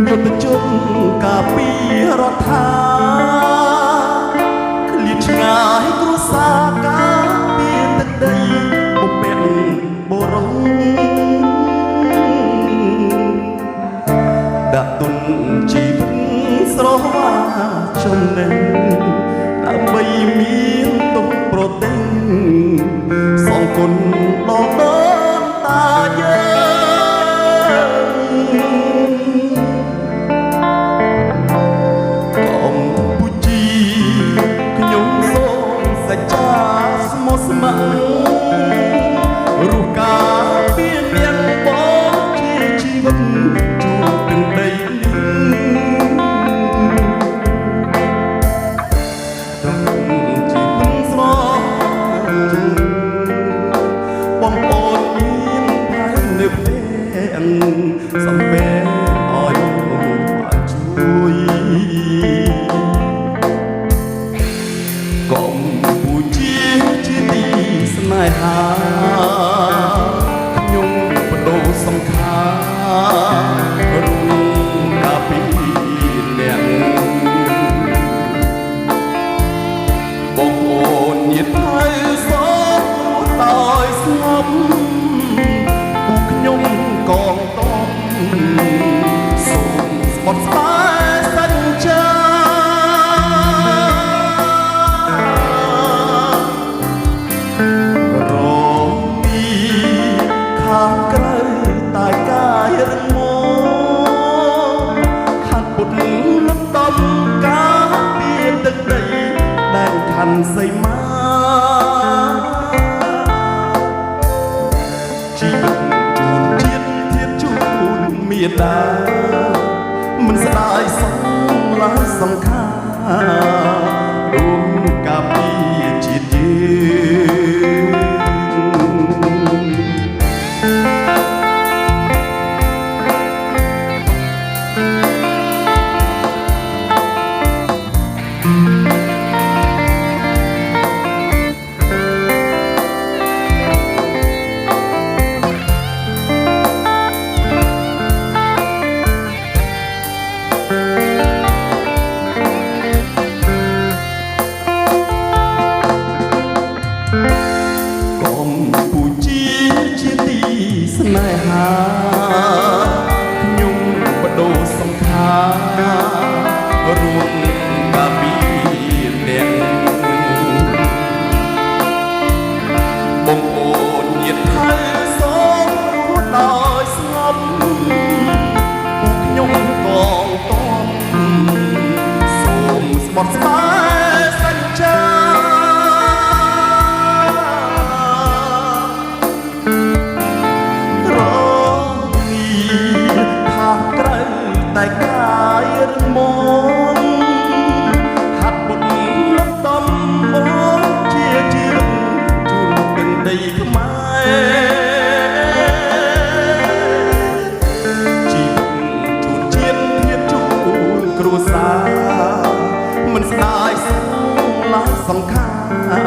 យុទ្ធជនការពីរដ្ឋាឃ្លាតឆ្ងាយគ្រួសារការពីទឹកដីបុព្វបុរសដាក់ទុនជីវិតស្រវាចំណេះដើម្បីមានទុកប្រទិញសងគុណដល់ដូនតាយើងកម្ពុជាខ្ញុំសូមសច្ចាស្មោះស្ម័គ្ររស់ការពីមានបងជាជីវិតជួបទាំងដីសំពេលឲ្យបានជួយកម្ពុជាជាទីស្នេហាខ្ញុំបដូរសង្ខាររួមការពីអ្នកបងប្អូនញាតិហើយសោកដោយស្ងប់ពួកខ្ញុំកងតបសូមស្បត់ស្បាយសច្ចារងនេះខាងក្រៅតែកាយរឹងមាំខាងពុតលំដំការពីទឹកដីដែលខណ្ឌសីមាជីវិតមានដាមិនស្ដាយសងឡាសង្ខាររួមការពីជាតិស្នេហាខ្ញុំបដូរសង្ខាររួមការពីអ្នកបងប្អូនញាតិហើយសូមរស់ដោយស្ងប់ពួកខ្ញុំកងតបសូមស្បត់ស្បាយសច្ចាតែកាយរឹងមាំហាត់ពុតលំដំមកជាជីវិតជូនទាំងដីខ្មែរជីវិតជូនជាតិធានជូនគ្រួសារមិនស្ដាយសងឡាសង្ខារ